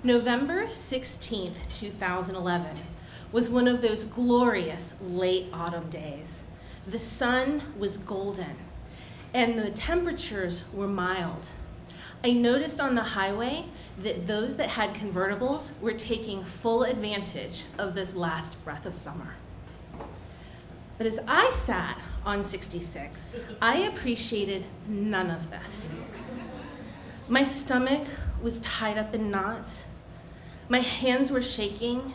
November 16th, 2011 was one of those glorious late autumn days. The sun was golden and the temperatures were mild. I noticed on the highway that those that had convertibles were taking full advantage of this last breath of summer. But as I sat on 66, I appreciated none of this. My stomach was tied up in knots. My hands were shaking.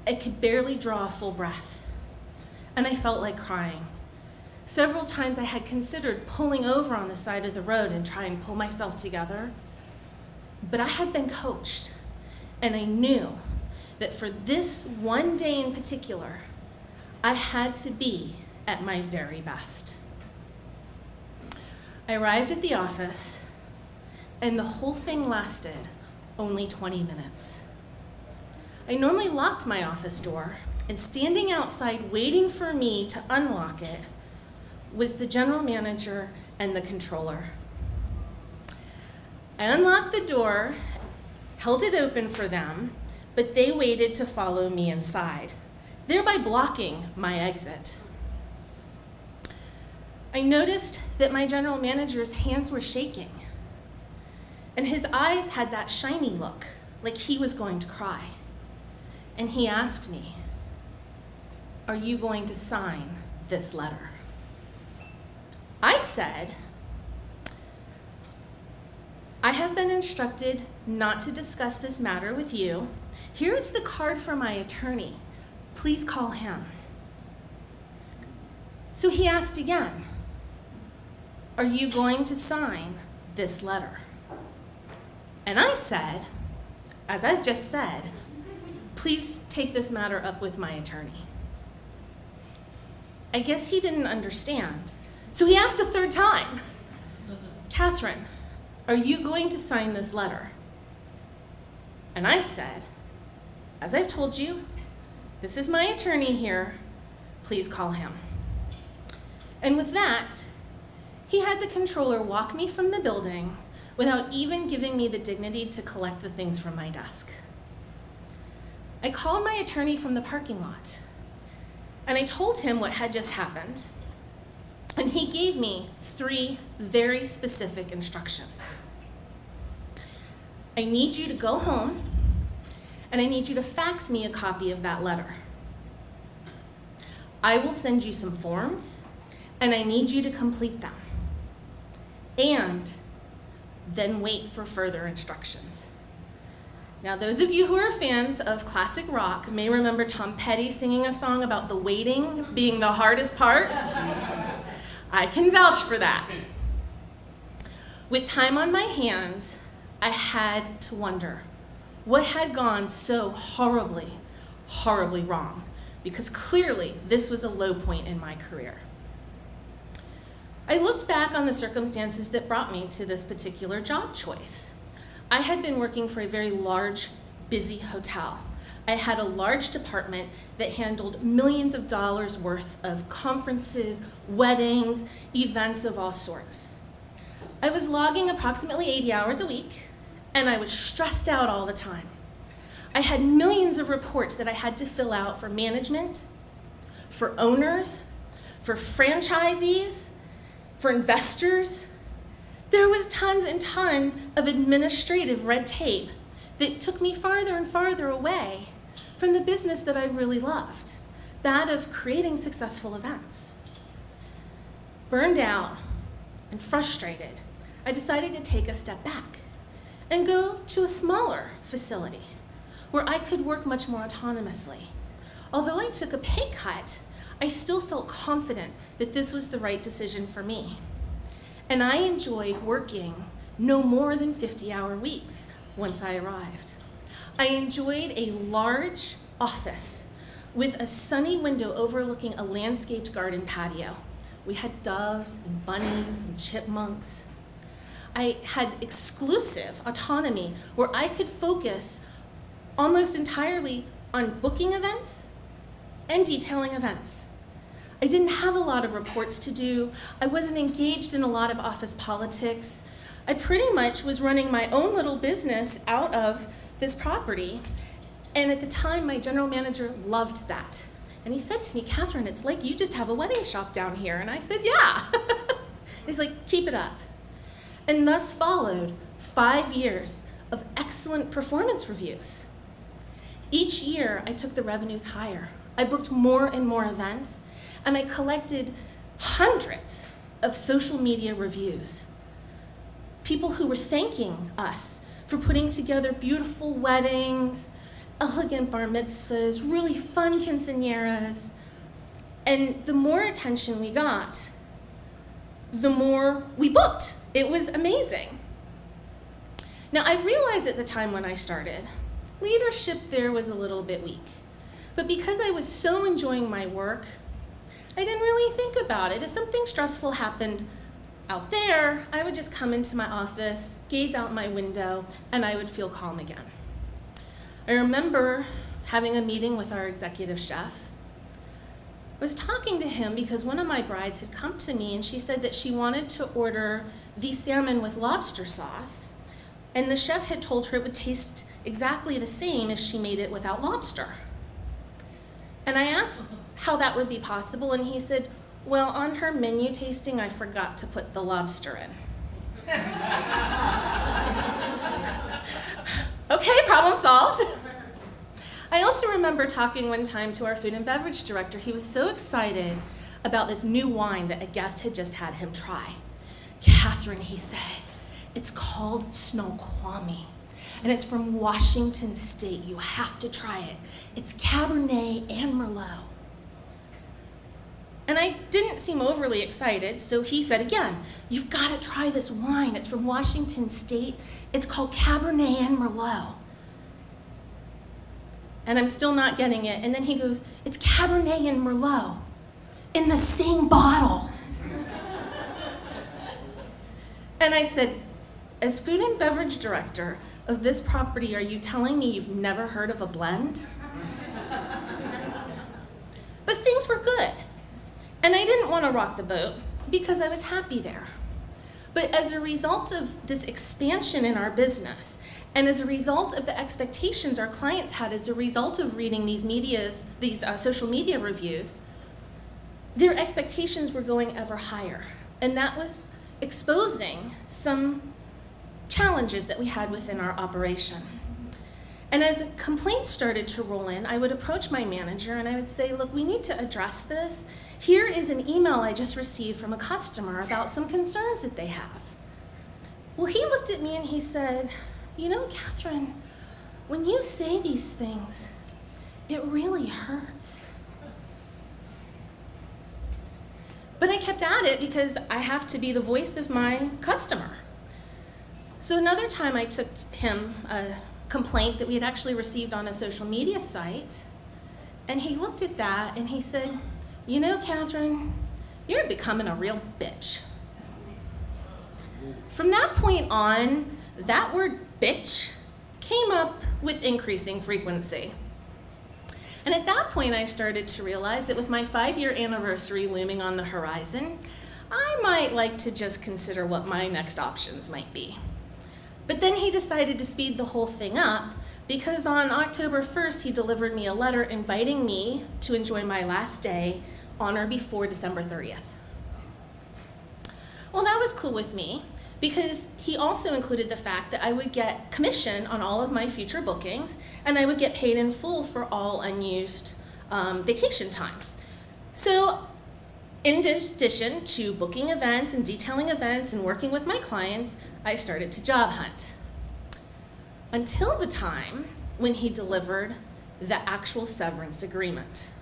I could barely draw a full breath. And I felt like crying. Several times I had considered pulling over on the side of the road and try and pull myself together. But I had been coached, and I knew that for this one day in particular, I had to be at my very best. I arrived at the office, and the whole thing lasted only 20 minutes. I normally locked my office door, and standing outside waiting for me to unlock it was the general manager and the controller. I unlocked the door, held it open for them, but they waited to follow me inside, thereby blocking my exit. I noticed that my general manager's hands were shaking, and his eyes had that shiny look, like he was going to cry. And he asked me, "Are you going to sign this letter?" I said, "I have been instructed not to discuss this matter with you. Here is the card for my attorney. Please call him." So he asked again, "Are you going to sign this letter?" And I said, as I've just said, "Please take this matter up with my attorney." I guess he didn't understand. So he asked a third time, "Catherine, are you going to sign this letter?" And I said, as I've told you, this is my attorney here. Please call him. And with that, he had the controller walk me from the building without even giving me the dignity to collect the things from my desk. I called my attorney from the parking lot, and I told him what had just happened, and he gave me 3 very specific instructions. I need you to go home, and I need you to fax me a copy of that letter. I will send you some forms, and I need you to complete them. And then wait for further instructions. Now, those of you who are fans of classic rock may remember Tom Petty singing a song about the waiting being the hardest part. I can vouch for that. With time on my hands, I had to wonder what had gone so horribly, horribly wrong, because clearly this was a low point in my career. I looked back on the circumstances that brought me to this particular job choice. I had been working for a very large, busy hotel. I had a large department that handled millions of dollars worth of conferences, weddings, events of all sorts. I was logging approximately 80 hours a week, and I was stressed out all the time. I had millions of reports that I had to fill out for management, for owners, for franchisees, for investors. There was tons and tons of administrative red tape that took me farther and farther away from the business that I really loved, that of creating successful events. Burned out and frustrated, I decided to take a step back and go to a smaller facility where I could work much more autonomously. Although I took a pay cut, I still felt confident that this was the right decision for me. And I enjoyed working no more than 50-hour weeks once I arrived. I enjoyed a large office with a sunny window overlooking a landscaped garden patio. We had doves and bunnies and chipmunks. I had exclusive autonomy where I could focus almost entirely on booking events and detailing events. I didn't have a lot of reports to do. I wasn't engaged in a lot of office politics. I pretty much was running my own little business out of this property. And at the time, my general manager loved that. And he said to me, Catherine, it's like you just have a wedding shop down here. And I said, yeah. He's like, keep it up. And thus followed 5 years of excellent performance reviews. Each year, I took the revenues higher. I booked more and more events, and I collected hundreds of social media reviews. People who were thanking us for putting together beautiful weddings, elegant bar mitzvahs, really fun quinceañeras. And the more attention we got, the more we booked. It was amazing. Now, I realized at the time when I started, leadership there was a little bit weak. But because I was so enjoying my work, I didn't really think about it. If something stressful happened out there, I would just come into my office, gaze out my window, and I would feel calm again. I remember having a meeting with our executive chef. I was talking to him because one of my brides had come to me and she said that she wanted to order the salmon with lobster sauce, and the chef had told her it would taste exactly the same if she made it without lobster. And I asked how that would be possible, and he said, well, on her menu tasting, I forgot to put the lobster in. Okay, problem solved. I also remember talking one time to our food and beverage director. He was so excited about this new wine that a guest had just had him try. Catherine, he said, it's called Snoqualmie, and it's from Washington State. You have to try it. It's Cabernet and Merlot. And I didn't seem overly excited, so he said again, you've got to try this wine. It's from Washington State. It's called Cabernet and Merlot. And I'm still not getting it. And then he goes, it's Cabernet and Merlot in the same bottle. And I said, as food and beverage director of this property, are you telling me you've never heard of a blend? But things were good. And I didn't want to rock the boat because I was happy there. But as a result of this expansion in our business, and as a result of the expectations our clients had as a result of reading these social media reviews, their expectations were going ever higher. And that was exposing some challenges that we had within our operation. And as complaints started to roll in, I would approach my manager and I would say, look, we need to address this. Here is an email I just received from a customer about some concerns that they have. Well, he looked at me and he said, you know, Catherine, when you say these things, it really hurts. But I kept at it because I have to be the voice of my customer. So another time I took him a complaint that we had actually received on a social media site, and he looked at that and he said, you know, Catherine, you're becoming a real bitch. From that point on, that word bitch came up with increasing frequency. And at that point, I started to realize that with my 5-year anniversary looming on the horizon, I might like to just consider what my next options might be. But then he decided to speed the whole thing up because on October 1st, he delivered me a letter inviting me to enjoy my last day on or before December 30th. Well, that was cool with me because he also included the fact that I would get commission on all of my future bookings and I would get paid in full for all unused vacation time. So in addition to booking events and detailing events and working with my clients, I started to job hunt. Until the time when he delivered the actual severance agreement.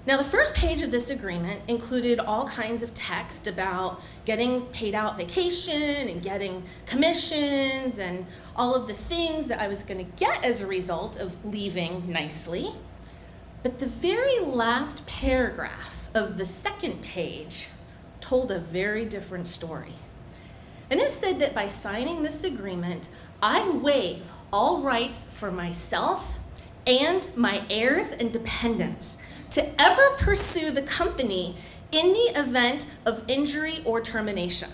Now, the first page of this agreement included all kinds of text about getting paid out vacation and getting commissions and all of the things that I was going to get as a result of leaving nicely. But the very last paragraph of the second page told a very different story. And it said that by signing this agreement, I waive all rights for myself and my heirs and dependents to ever pursue the company in the event of injury or termination.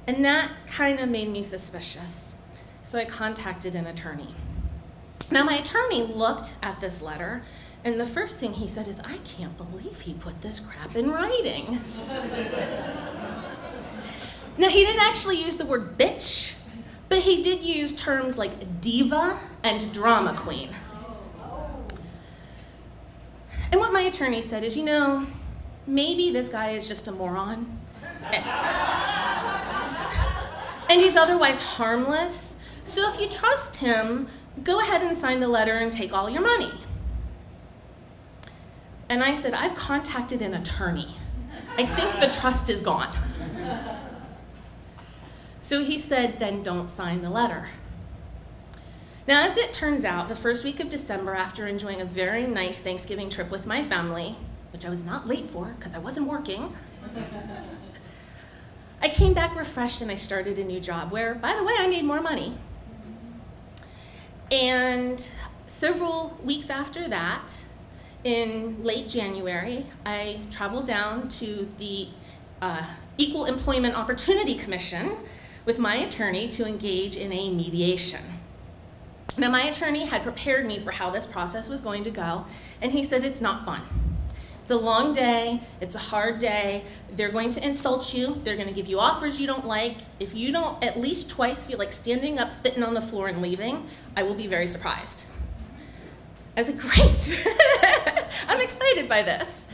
And that kind of made me suspicious. So I contacted an attorney. Now my attorney looked at this letter, and the first thing he said is, I can't believe he put this crap in writing. Now he didn't actually use the word bitch, but he did use terms like diva and drama queen. And what my attorney said is, maybe this guy is just a moron. And he's otherwise harmless. So if you trust him, go ahead and sign the letter and take all your money. And I said, I've contacted an attorney. I think the trust is gone. So he said, then don't sign the letter. Now, as it turns out, the first week of December, after enjoying a very nice Thanksgiving trip with my family, which I was not late for because I wasn't working, I came back refreshed and I started a new job where, by the way, I made more money. And several weeks after that, in late January, I traveled down to the Equal Employment Opportunity Commission with my attorney to engage in a mediation. Now, my attorney had prepared me for how this process was going to go, and he said it's not fun. It's a long day, it's a hard day, they're going to insult you, they're going to give you offers you don't like. If you don't at least twice feel like standing up, spitting on the floor, and leaving, I will be very surprised. I said, great, I'm excited by this.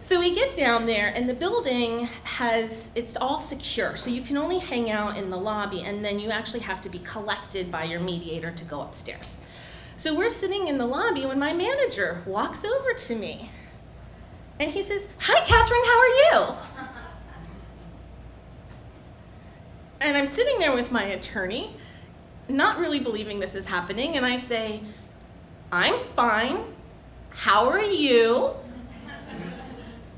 So we get down there, and the building it's all secure, so you can only hang out in the lobby, and then you actually have to be collected by your mediator to go upstairs. So we're sitting in the lobby when my manager walks over to me, and he says, hi, Catherine, how are you? And I'm sitting there with my attorney, not really believing this is happening, and I say, I'm fine, how are you?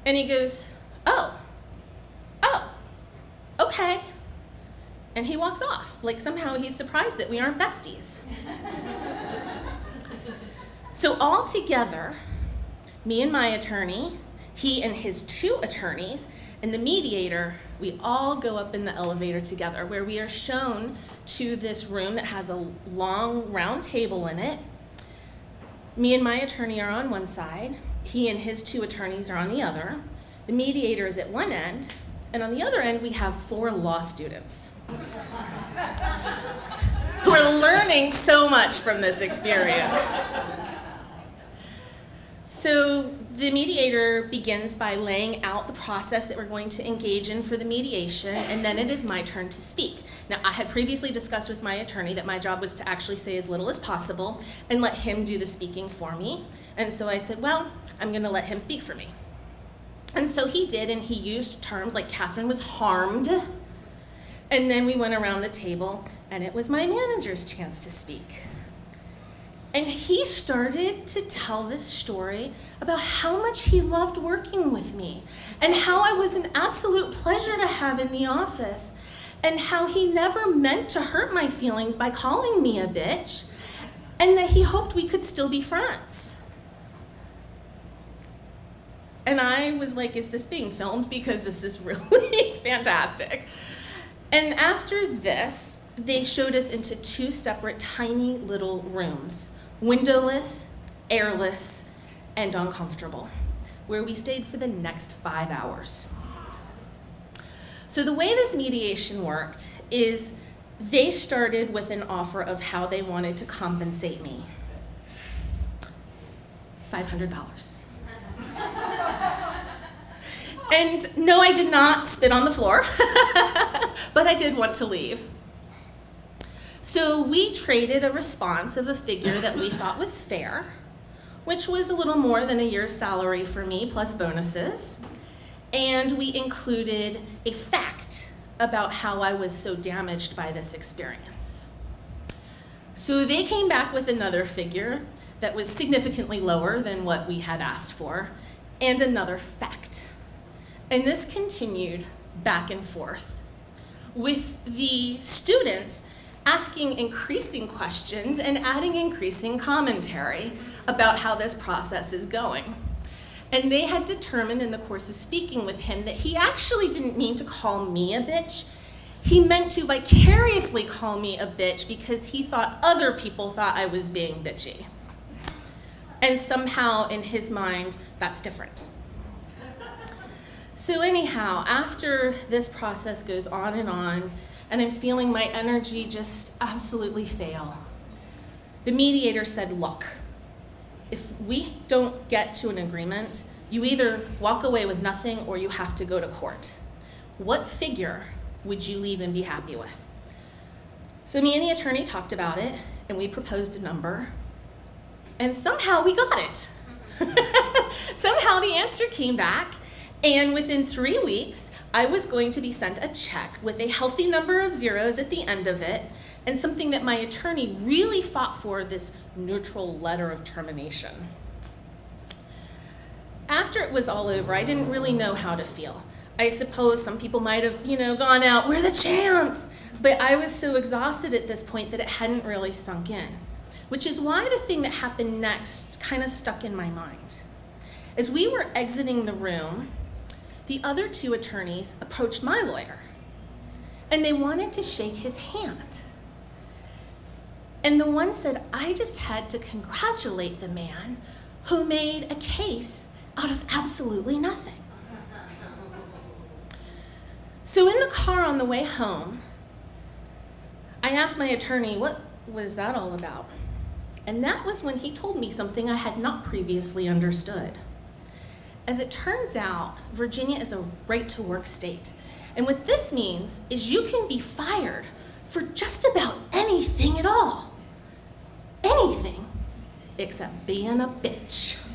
And he goes, oh, okay. And he walks off, like somehow he's surprised that we aren't besties. So all together, me and my attorney, he and his 2 attorneys, and the mediator, we all go up in the elevator together, where we are shown to this room that has a long round table in it. Me and my attorney are on one side, he and his 2 attorneys are on the other. The mediator is at one end, and on the other end we have 4 law students who are learning so much from this experience. So the mediator begins by laying out the process that we're going to engage in for the mediation, and then it is my turn to speak. Now, I had previously discussed with my attorney that my job was to actually say as little as possible and let him do the speaking for me. And so I said, well, I'm going to let him speak for me. And so he did, and he used terms like Catherine was harmed. And then we went around the table, and it was my manager's chance to speak. And he started to tell this story about how much he loved working with me, and how I was an absolute pleasure to have in the office, and how he never meant to hurt my feelings by calling me a bitch, and that he hoped we could still be friends. And I was like, is this being filmed? Because this is really fantastic. And after this, they showed us into 2 separate tiny little rooms, windowless, airless, and uncomfortable, where we stayed for the next 5 hours. So the way this mediation worked is they started with an offer of how they wanted to compensate me. $500. And no, I did not spit on the floor, but I did want to leave. So we traded a response of a figure that we thought was fair, which was a little more than a year's salary for me, plus bonuses. And we included a fact about how I was so damaged by this experience. So they came back with another figure that was significantly lower than what we had asked for, and another fact. And this continued back and forth, with the students asking increasing questions and adding increasing commentary about how this process is going. And they had determined in the course of speaking with him that he actually didn't mean to call me a bitch. He meant to vicariously call me a bitch because he thought other people thought I was being bitchy. And somehow in his mind, that's different. So anyhow, after this process goes on, and I'm feeling my energy just absolutely fail, the mediator said, look, if we don't get to an agreement, you either walk away with nothing or you have to go to court. What figure would you leave and be happy with? So me and the attorney talked about it, and we proposed a number, and somehow we got it. Somehow the answer came back, and within 3 weeks, I was going to be sent a check with a healthy number of zeros at the end of it, and something that my attorney really fought for, this neutral letter of termination. After it was all over, I didn't really know how to feel. I suppose some people might have, gone out, we're the champs. But I was so exhausted at this point that it hadn't really sunk in, which is why the thing that happened next kind of stuck in my mind. As we were exiting the room, the other 2 attorneys approached my lawyer, and they wanted to shake his hand. And the one said, I just had to congratulate the man who made a case out of absolutely nothing. So in the car on the way home, I asked my attorney, what was that all about? And that was when he told me something I had not previously understood. As it turns out, Virginia is a right-to-work state. And what this means is you can be fired for just about anything at all. Anything except being a bitch.